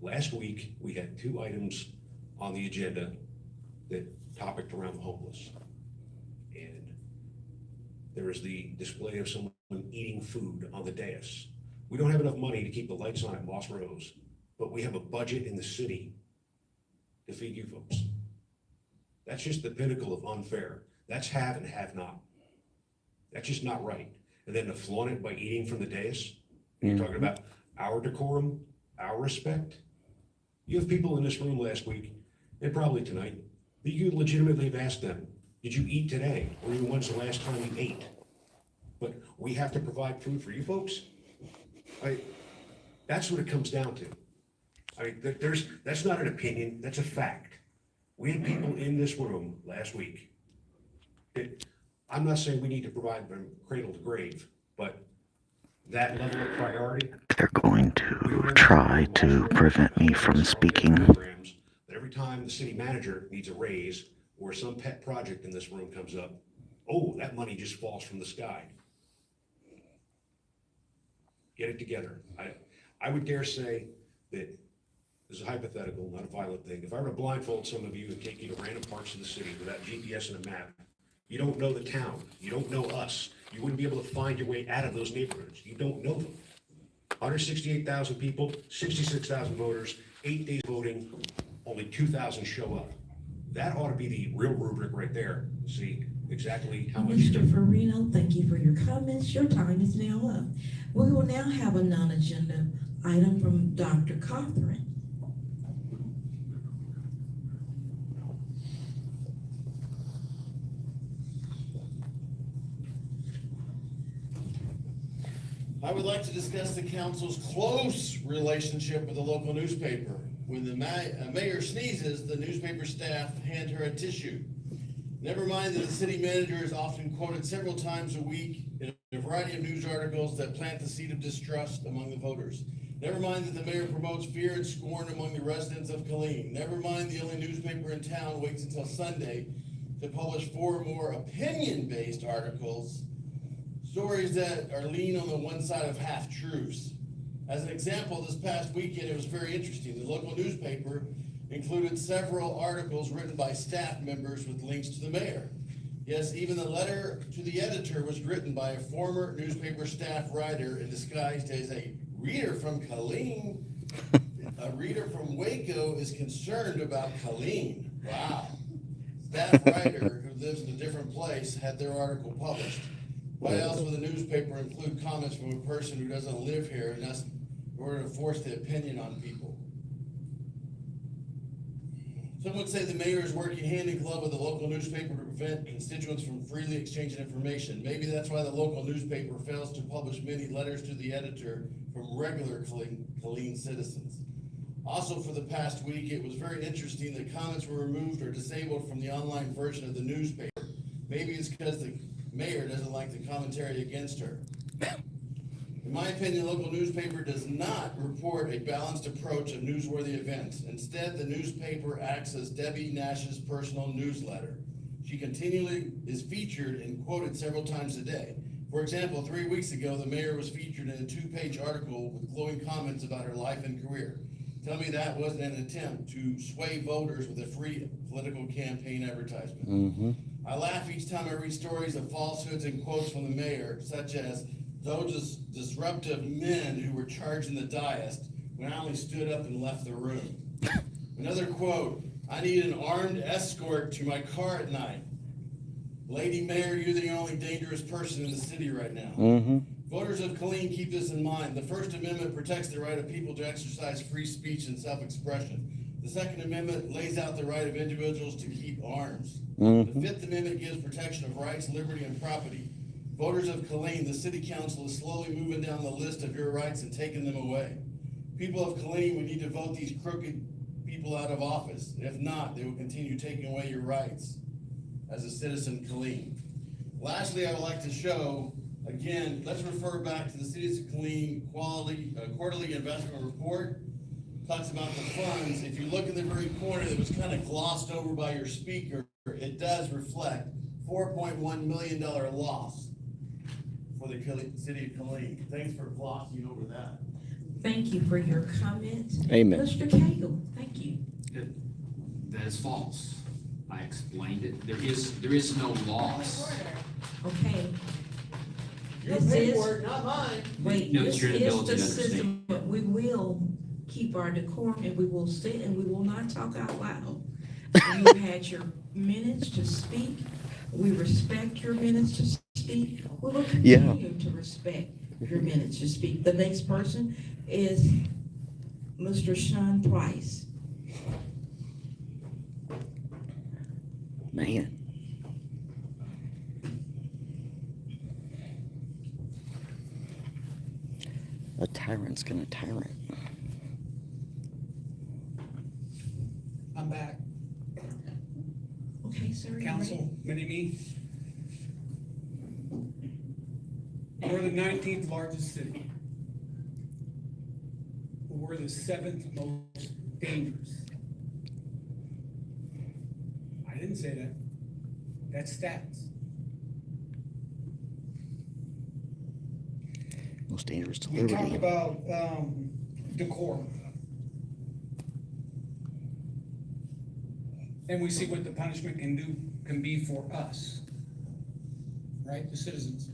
Last week, we had 2 items on the agenda that topicked around the homeless. And there is the display of someone eating food on the dais. We don't have enough money to keep the lights on at Moss Rose, but we have a budget in the city to feed you folks. That's just the pinnacle of unfair. That's have and have not. That's just not right. And then to flaunt it by eating from the dais, you're talking about our decorum, our respect. You have people in this room last week, and probably tonight, that you legitimately have asked them, did you eat today? Or even when's the last time you ate? But we have to provide food for you folks? That's what it comes down to. That's not an opinion, that's a fact. We had people in this room last week. I'm not saying we need to provide from cradle to grave, but that level of priority. They're going to try to prevent me from speaking. But every time the city manager needs a raise or some pet project in this room comes up, oh, that money just falls from the sky. Get it together. I would dare say that this is hypothetical, not a violent thing. If I were to blindfold some of you and take you to random parts of the city without GPS and a map, you don't know the town, you don't know us, you wouldn't be able to find your way out of those neighborhoods. You don't know them. 168,000 people, 66,000 voters, 8 days voting, only 2,000 show up. That ought to be the real rubric right there. See exactly how much. Mr. Farino, thank you for your comments. Your time is now up. We will now have a non-agenda item from Dr. Cothran. I would like to discuss the council's close relationship with the local newspaper. When the mayor sneezes, the newspaper staff hand her a tissue. Never mind that the city manager is often quoted several times a week in a variety of news articles that plant the seed of distrust among the voters. Never mind that the mayor promotes fear and scorn among the residents of Killeen. Never mind the only newspaper in town waits until Sunday to publish 4 more opinion-based articles, stories that are lean on the one side of half-truths. As an example, this past weekend, it was very interesting. The local newspaper included several articles written by staff members with links to the mayor. Yes, even the letter to the editor was written by a former newspaper staff writer and disguised as a reader from Killeen. A reader from Waco is concerned about Killeen. Wow. Staff writer who lives in a different place had their article published. Why else would the newspaper include comments from a person who doesn't live here in order to force the opinion on people? Some would say the mayor is working hand in glove with the local newspaper to prevent constituents from freely exchanging information. Maybe that's why the local newspaper fails to publish many letters to the editor from regular Killeen citizens. Also, for the past week, it was very interesting that comments were removed or disabled from the online version of the newspaper. Maybe it's because the mayor doesn't like the commentary against her. In my opinion, the local newspaper does not report a balanced approach of newsworthy events. Instead, the newspaper acts as Debbie Nash's personal newsletter. She continually is featured and quoted several times a day. For example, 3 weeks ago, the mayor was featured in a 2-page article with glowing comments about her life and career. Tell me that wasn't an attempt to sway voters with a free political campaign advertisement. I laugh each time I read stories of falsehoods and quotes from the mayor, such as those disruptive men who were charging the dais when I only stood up and left the room. Another quote, I need an armed escort to my car at night. Lady Mayor, you're the only dangerous person in the city right now. Voters of Killeen, keep this in mind. The First Amendment protects the right of people to exercise free speech and self-expression. The Second Amendment lays out the right of individuals to keep arms. The Fifth Amendment gives protection of rights, liberty, and property. Voters of Killeen, the city council is slowly moving down the list of your rights and taking them away. People of Killeen, we need to vote these crooked people out of office. If not, they will continue taking away your rights as a citizen of Killeen. Lastly, I would like to show, again, let's refer back to the City of Killeen quarterly investment report. Talks about the funds. If you look in the very corner that was kind of glossed over by your speaker, it does reflect $4.1 million loss for the city of Killeen. Thanks for glossing over that. Thank you for your comments. Amen. Mr. Cagle, thank you. That is false. I explained it. There is no loss. Okay. Your This is- paperwork, not mine. Wait, No, this it's your is inability the to understand. system, but we will keep our decorum and we will sit and we will not talk out loud. You've had your minutes to speak. We respect your minutes to speak. We will continue to respect your minutes to speak. The next person is Mr. Sean Price. Man. A tyrant's gonna tyrant. I'm back. Okay, sir. you ready? Council, mini-me. We're the 19th largest city. We're the 7th most dangerous. I didn't say that. That's stats. Most dangerous to We talked liberty. about decorum. And we see what the punishment can be for us. Right, the citizens.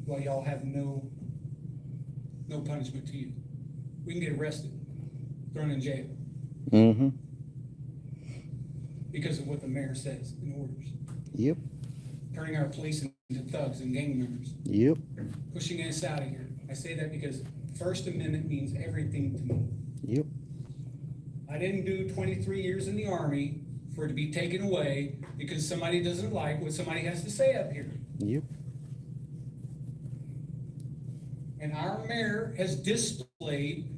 Well, y'all have no punishment to you. We can get arrested, thrown in jail Mm-hmm. because of what the mayor says in orders. Yep. Turning our police into thugs and gang members, Yep. pushing us out of here. I say that because First Amendment means everything to me. Yep. I didn't do 23 years in the Army for it to be taken away because somebody doesn't like what somebody has to say up here. Yep. And our mayor has displayed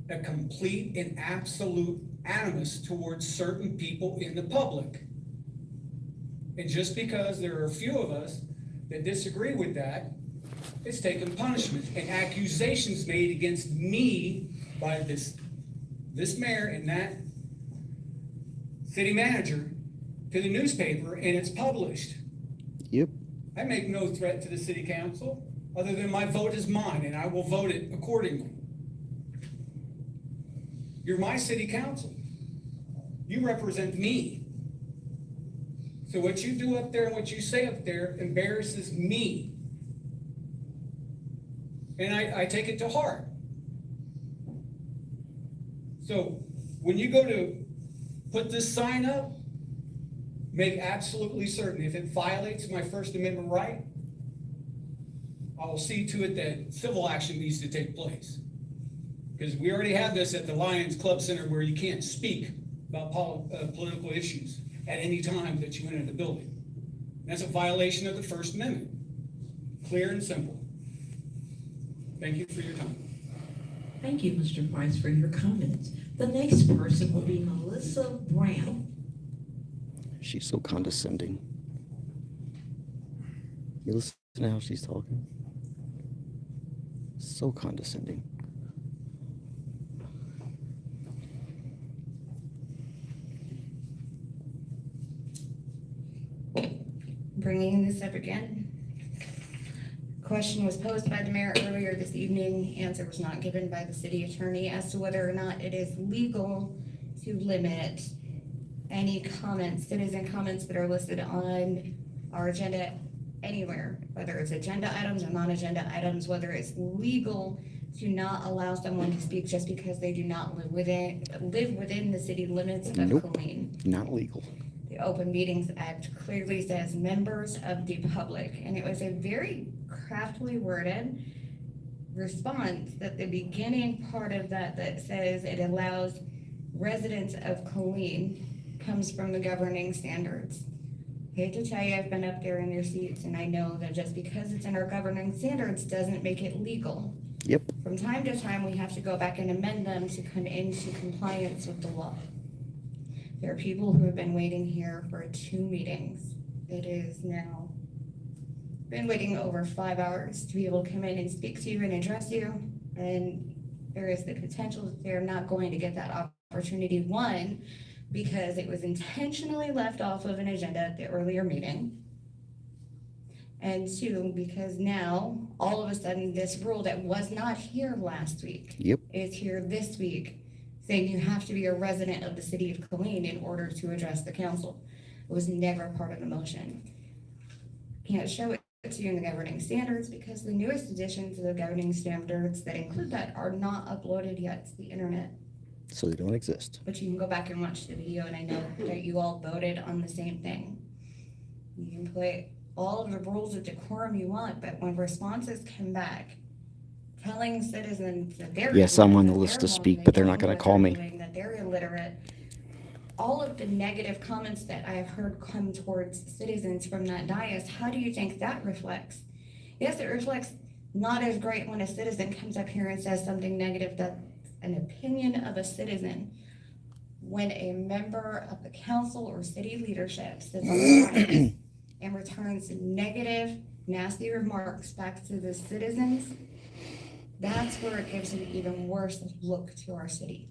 a complete and absolute animus towards certain people in the public. And just because there are a few of us that disagree with that, it's taken punishment and accusations made against me by this mayor and that city manager to the newspaper, and it's published. Yep. I make no threat to the city council, other than my vote is mine, and I will vote it accordingly. You're my city council. You represent me. So what you do up there and what you say up there embarrasses me. And I take it to heart. So when you go to put this sign up, make absolutely certain if it violates my First Amendment right, I will see to it that civil action needs to take place. Because we already have this at the Lions Club Center where you can't speak about political issues at any time that you enter the building. That's a violation of the First Amendment. Clear and simple. Thank you for your time. Thank you, Mr. Price, for your comments. The next person will be Melissa Brown. She's so condescending. You listen to how she's talking. So condescending. Bringing this up again. Question was posed by the mayor earlier this evening. Answer was not given by the city attorney as to whether or not it is legal to limit any comments, citizen comments that are listed on our agenda anywhere, whether it's agenda items or non-agenda items, whether it's legal to not allow someone to speak just because they do not live within the city limits of Nope. Killeen. Not legal. The Open Meetings Act clearly says members of the public, and it was a very craftily worded response that the beginning part of that says it allows residents of Killeen comes from the governing standards. Hate to tell you, I've been up there in your seats, and I know that just because it's in our governing standards doesn't make it legal. Yep. From time to time, we have to go back and amend them to come into compliance with the law. There are people who have been waiting here for 2 meetings. It is now been waiting over 5 hours to be able to come in and speak to you and address you. And there is the potential that they're not going to get that opportunity. One, because it was intentionally left off of an agenda at the earlier meeting. And two, because now, all of a sudden, this rule that was not here last week Yep. is here this week, saying you have to be a resident of the city of Killeen in order to address the council. It was never part of the motion. Can't show it to you in the governing standards because the newest editions of the governing standards that include that are not uploaded yet to the internet. So they don't exist. But you can go back and watch the video, and I know that you all voted on the same thing. You can put all of the rules of decorum you want, but when responses come back telling citizens that they're Yes, I'm on the that list they're to speak, wrong, but they they're don't not know gonna what call they're me. doing, that they're illiterate, all of the negative comments that I have heard come towards citizens from that dais, how do you think that reflects? Yes, it reflects not as great when a citizen comes up here and says something negative, that's an opinion of a citizen. When a member of the council or city leadership sits on the dais and returns negative, nasty remarks back to the citizens, that's where it gives an even worse look to our city.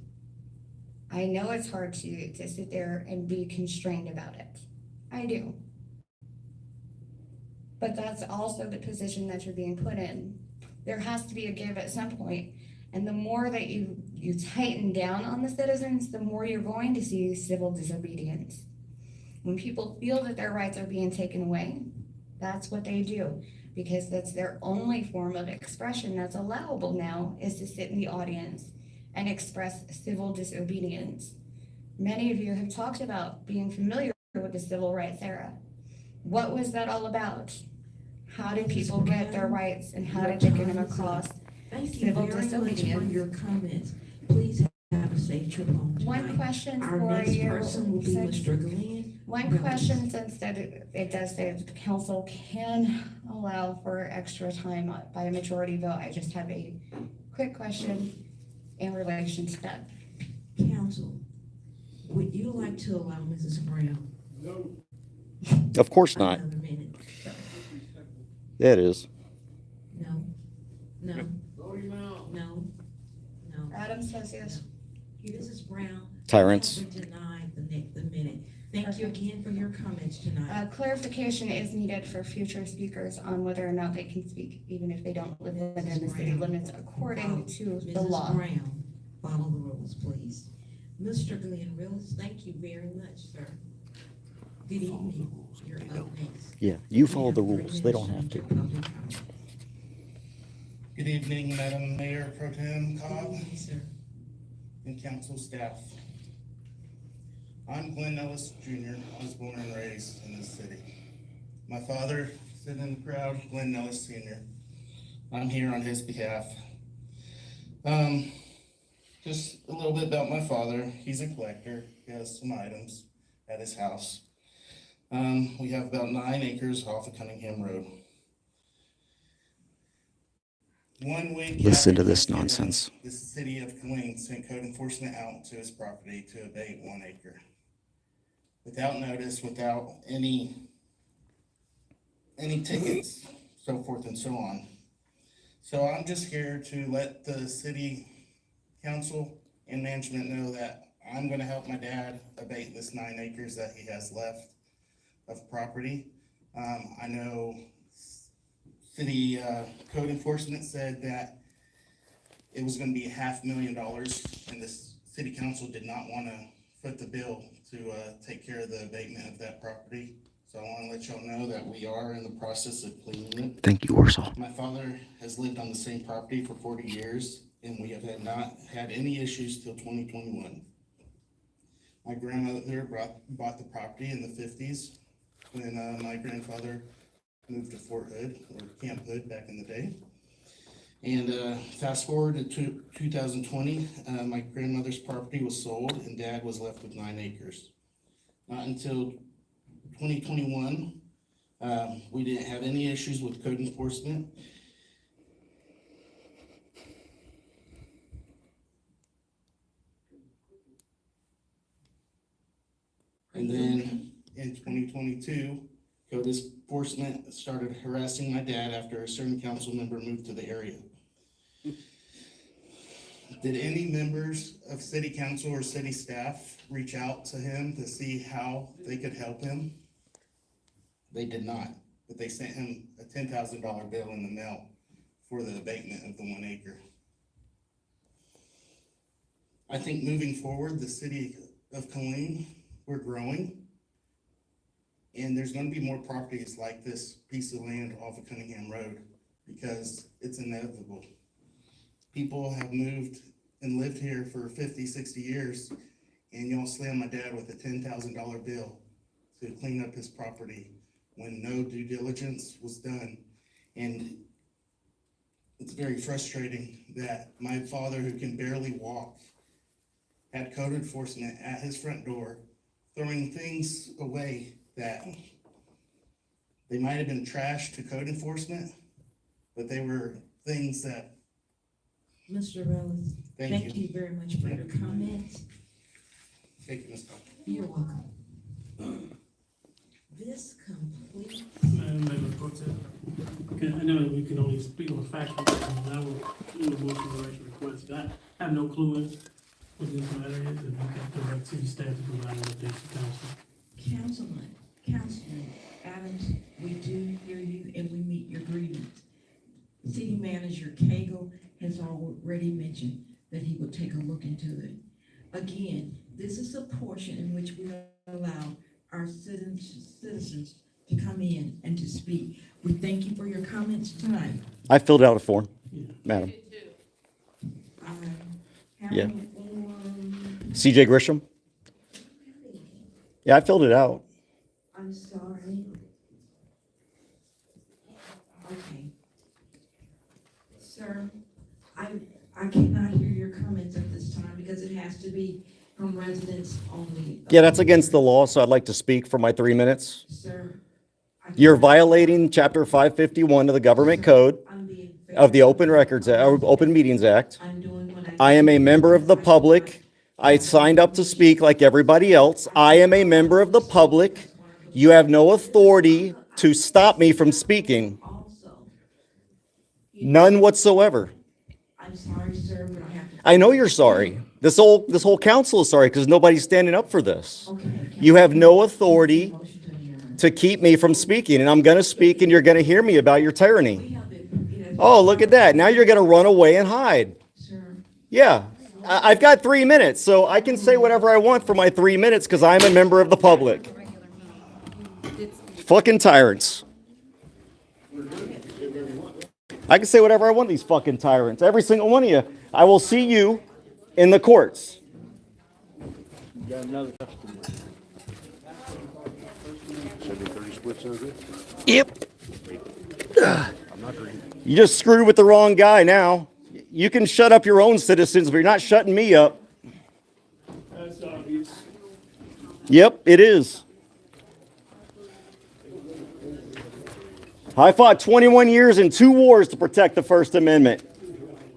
I know it's hard to sit there and be constrained about it. I do. But that's also the position that you're being put in. There has to be a give at some point. And the more that you tighten down on the citizens, the more you're going to see civil disobedience. When people feel that their rights are being taken away, that's what they do, because that's their only form of expression that's allowable now, is to sit in the audience and express civil disobedience. Many of you have talked about being familiar with the civil rights era. What was that all about? How did people get their rights, and how did they get them across? Thank you Civil very much for disobedience. your comments. Please have a safe trip home One tonight. question Our for next you, person will be since- Mr. Glenn. One question, since that it does say that the council can allow for extra time by a majority vote, I just have a quick question in relation to that. Council, would you like to allow Mrs. Brown Of course not. another minute? That is. No, no, no, no. Adam says yes. Mrs. Brown. Tyrants. you have been denied the minute. Thank you again for your comments tonight. Clarification is needed for future speakers on whether or not they can speak, even if they don't live within the city limits, according to the Mrs. law. Brown, follow the rules, please. Mr. Glenn Willis, thank you very much, sir. Good evening. You're up next. Yeah, you follow the rules. They don't have to. Good evening, Madam Mayor Pro Tem Cobb Good evening, sir. and council staff. I'm Glenn Ellis Jr. I was born and raised in this city. My father, sitting in the crowd, Glenn Ellis Sr. I'm here on his behalf. Just a little bit about my father. He's a collector. He has some items at his house. We have about 9 acres off of Cunningham Road. 1 week. Listen after to this Thanksgiving, nonsense. The city of Killeen sent code enforcement out to his property to abate 1 acre. Without notice, without any tickets, so forth and so on. So I'm just here to let the city council and management know that I'm gonna help my dad abate this 9 acres that he has left of property. I know city code enforcement said that it was gonna be $500,000, and the city council did not wanna foot the bill to take care of the abatement of that property. So I wanna let y'all know that we are in the process of cleaning it. Thank you, Warsaw. My father has lived on the same property for 40 years, and we have not had any issues till 2021. My grandmother bought the property in the 50s when my grandfather moved to Fort Hood, or Camp Hood back in the day. And fast forward to 2020, my grandmother's property was sold and Dad was left with 9 acres. Not until 2021, we didn't have any issues with code enforcement. And then in 2022, code enforcement started harassing my dad after a certain council member moved to the area. Did any members of city council or city staff reach out to him to see how they could help him? They did not. but they sent him a $10,000 bill in the mail for the abatement of the 1 acre. I think moving forward, the city of Killeen, we're growing. And there's gonna be more properties like this piece of land off of Cunningham Road because it's inevitable. People have moved and lived here for 50, 60 years, and y'all slammed my dad with a $10,000 bill to clean up his property when no due diligence was done. And it's very frustrating that my father, who can barely walk, had code enforcement at his front door, throwing things away that they might have been trash to code enforcement, but they were things that, Mr. Rose, thank thank you. you very much for your comments. Thank you, Ms. Cox. You're welcome. This complete, Madam Mayor, Pro Tem. Okay, I know that we can only speak on factual, but I will do a motion to raise request. I have no clue what this matter is, and we can direct city staff to provide an update to council. Councilman Adams, we do hear you and we meet your grievance. City Manager Cagle has already mentioned that he will take a look into it. Again, this is a portion in which we allow our citizens to come in and to speak. We thank you for your comments tonight. I filled out a form, madam. I have Yeah. a form. CJ Grisham? Yeah, I filled it out. I'm sorry. Okay. Sir, I cannot hear your comments at this time because it has to be from residents only. Yeah, that's against the law, so I'd like to speak for my 3 minutes. Sir. You're violating Chapter 551 of the Government Code I'm being fair. of the Open Records, or Open Meetings Act. I'm doing what I am a member of the public. I signed up to speak like everybody else. I am a member of the public. You have no authority to stop me from speaking. Also, None whatsoever. I'm sorry, sir, but I have to. I know you're sorry. This whole council is sorry because nobody's standing up for this. Okay. You have no authority Motion to adjourn. to keep me from speaking, and I'm going to speak, and you're going to hear me about your We tyranny. have it. Oh, look at that. Now you're going to run away and hide. Sir, Yeah, I've got 3 minutes, so I can say whatever I want for my 3 minutes because I'm a member of the public. Fucking tyrants. I can say whatever I want, these fucking tyrants. Every single one of you. I will see you in the courts. Yep. You just screwed with the wrong guy now. You can shut up your own citizens, but you're not shutting me up. That's obvious. Yep, it is. I fought 21 years in 2 wars to protect the First Amendment,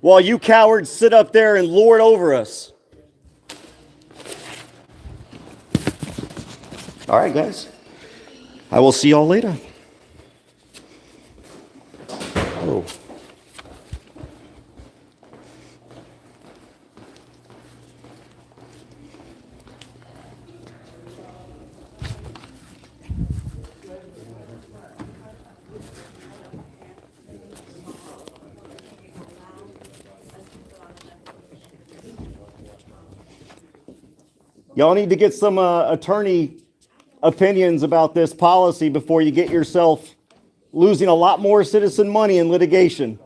while you cowards sit up there and lord over us. All right, guys. I will see y'all later. Oh. Y'all need to get some attorney opinions about this policy before you get yourself losing a lot more citizen money in litigation.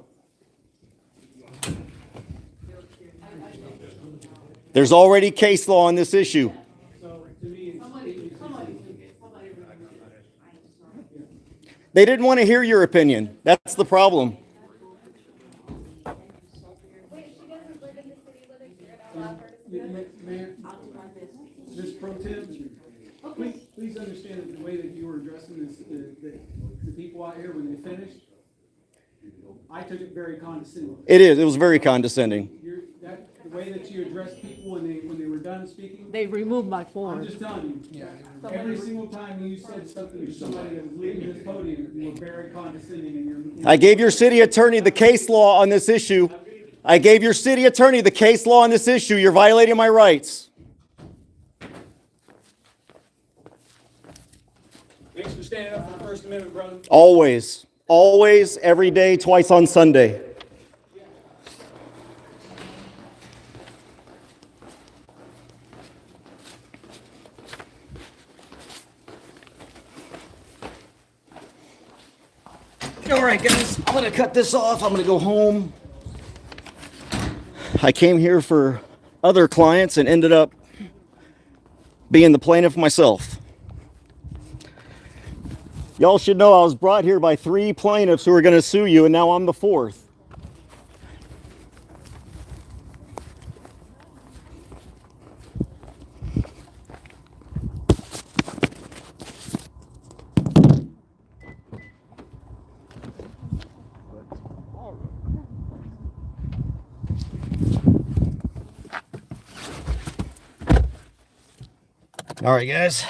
There's already case law on this issue. So to me, They didn't want to hear your opinion. That's the problem. Mayor, Ms. Pro Tem, please understand that the way that you were addressing this, the people out here when they finished, I took it very condescending. It is. It was very condescending. The way that you addressed people when they were done speaking, They removed my I'm form. just telling you, every single time you said something to somebody that was leaving this podium, you were very condescending in your. I gave your city attorney the case law on this issue. I gave your city attorney the case law on this issue. You're violating my rights. Thanks for standing up for the First Amendment, brother. Always, always, every day, twice on Sunday. All right, guys, I'm gonna cut this off. I'm gonna go home. I came here for other clients and ended up being the plaintiff myself. Y'all should know I was brought here by 3 plaintiffs who are gonna sue you, and now I'm the 4th. All right, guys.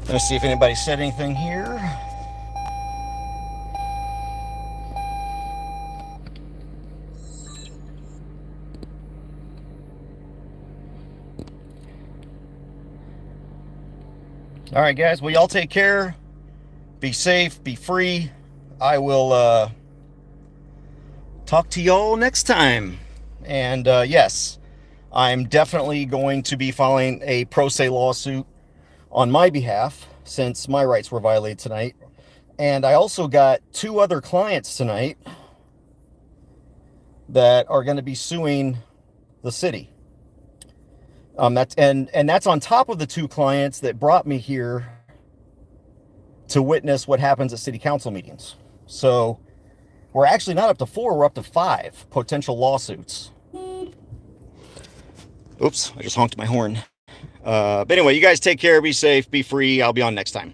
Let's see if anybody said anything here. All right, guys. Well, y'all take care. Be safe. Be free. I will talk to y'all next time. And yes, I'm definitely going to be filing a pro se lawsuit on my behalf since my rights were violated tonight. And I also got 2 other clients tonight that are going to be suing the city. That's on top of the 2 clients that brought me here to witness what happens at city council meetings. So we're actually not up to 4, we're up to 5 potential lawsuits. Oops, I just honked my horn. But anyway, you guys take care, be safe, be free. I'll be on next time.